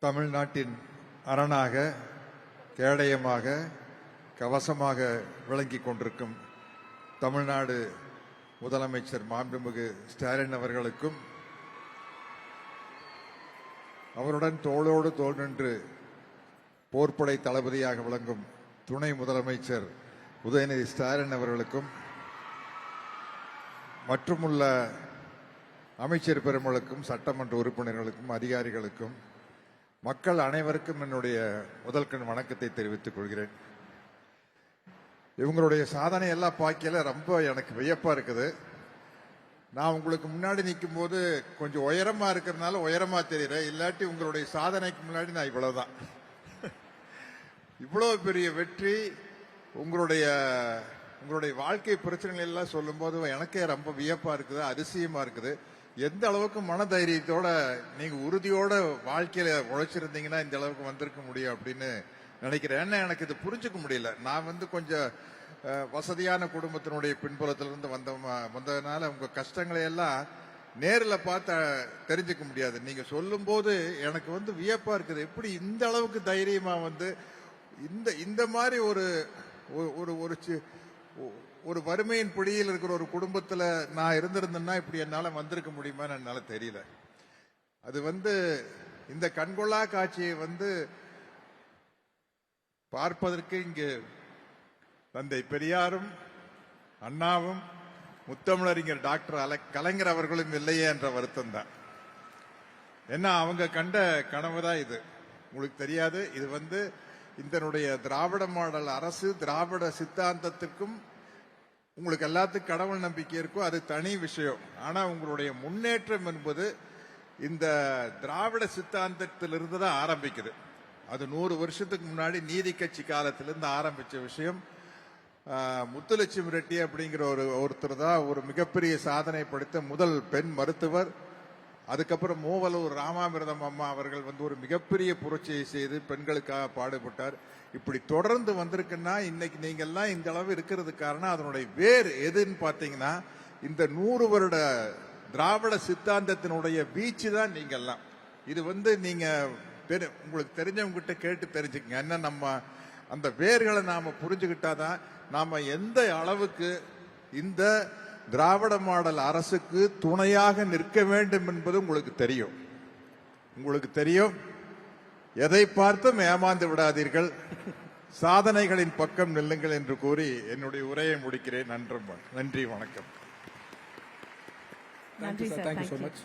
தமிழ்நாட்டின் அரணாக, கேடயமாக, கவசமாக விளங்கிக் கொண்டிருக்கும் தமிழ்நாடு முதலமைச்சர் மாண்புமிகு ஸ்டாலின் அவர்களுக்கும், அவருடன் தோளோடு தோள் நின்று போர்ப்படை தளபதியாக விளங்கும் துணை முதலமைச்சர் உதயநிதி ஸ்டாலின் அவர்களுக்கும், மற்றுமுள்ள அமைச்சர் பெருமளுக்கும், சட்டமன்ற உறுப்பினர்களுக்கும், அதிகாரிகளுக்கும், மக்கள் அனைவருக்கும் என்னுடைய முதல்கண் வணக்கத்தை தெரிவித்துக் கொள்கிறேன். இவங்களுடைய சாதனை எல்லாம் பார்க்கல ரொம்ப எனக்கு வியப்பா இருக்குது. நான் உங்களுக்கு முன்னாடி நிற்கும் போது கொஞ்சம் உயரமா இருக்கிறதுனால உயரமா தெரியுறேன். இல்லாட்டி உங்களுடைய சாதனைக்கு முன்னாடி நான் இவ்வளவுதான். இவ்வளவு பெரிய வெற்றி, உங்களுடைய வாழ்க்கை பிரச்சனைகள் எல்லாம் சொல்லும் போது எனக்கே ரொம்ப வியப்பா இருக்குது, அதிசயமா இருக்குது. எந்த அளவுக்கு மனதைரியத்தோட நீங்க உறுதியோட வாழ்க்கையில உழைச்சிருந்தீங்கன்னா இந்த அளவுக்கு வந்திருக்க முடியும் அப்படின்னு நினைக்கிறேன். ஏன்னா எனக்கு இது புரிஞ்சுக்க முடியல. நான் கொஞ்சம் வசதியான குடும்பத்தினுடைய பின்புலத்திலிருந்து வந்ததுனால உங்க கஷ்டங்களை எல்லாம் நேரில் பார்த்து தெரிஞ்சுக்க முடியாது. நீங்க சொல்லும் போது எனக்கு வியப்பா இருக்குது. எப்படி இந்த அளவுக்கு தைரியமா இந்த மாதிரி ஒரு வறுமையின் பிடியில் இருக்கிற ஒரு குடும்பத்துல நான் இருந்திருந்தேன்னா இப்படி என்னால வந்திருக்க முடியுமா என்னால தெரியல. அது இந்த கண்கொள்ளா காட்சியை பார்ப்பதற்கு இங்கு தந்தை பெரியாரும், அண்ணாவும், முத்தமிழறிஞர் டாக்டர் கலைஞர் அவர்களும் இல்லையே என்ற வருத்தம் தான். ஏன்னா அவங்க கண்ட கனவுதான் இது. உங்களுக்கு தெரியாது, இது இதனுடைய திராவிட மாடல் அரசு, திராவிட சித்தாந்தத்திற்கும் உங்களுக்கு எல்லாத்துக்கும் கடவுள் நம்பிக்கை இருக்கும், அது தனி விஷயம். ஆனா உங்களுடைய முன்னேற்றம் என்பது இந்த திராவிட சித்தாந்தத்திலிருந்து தான் ஆரம்பிக்குது. அது 100 வருஷத்துக்கு முன்னாடி நீதி கட்சி காலத்திலிருந்து ஆரம்பிச்ச விஷயம். முத்துலட்சுமி ரெட்டி அப்படிங்கிற ஒருத்தர் தான் ஒரு மிகப்பெரிய சாதனை படைத்த முதல் பெண் மருத்துவர். அதுக்கப்புறம் மூவலூர் ராமாமிர்தம் அம்மா அவர்கள் ஒரு மிகப்பெரிய புரட்சியை செய்து பெண்களுக்காக பாடுபட்டார். இப்படி தொடர்ந்து வந்திருக்குன்னா இன்னைக்கு நீங்க எல்லாம் இந்த அளவு இருக்கிறது காரணம் அதனுடைய வேர் எதுன்னு பாத்தீங்கன்னா இந்த 100 வருட திராவிட சித்தாந்தத்தினுடைய வீச்சு தான் நீங்க எல்லாம். இது நீங்க உங்களுக்கு தெரிஞ்சவங்க கிட்ட கேட்டு தெரிஞ்சுக்கங்க. என்ன நம்ம அந்த வேர்களை நாம புரிஞ்சுக்கிட்டாதான் நாம எந்த அளவுக்கு இந்த திராவிட மாடல் அரசுக்கு துணையாக நிற்க வேண்டும் என்பது உங்களுக்கு தெரியும். எதை பார்த்தும் ஏமாந்து விடாதீர்கள், சாதனைகளின் பக்கம் நில்லுங்கள் என்று கூறி என்னுடைய உரையை முடிக்கிறேன். நன்றி, வணக்கம். Thank you, sir. Thank you so much.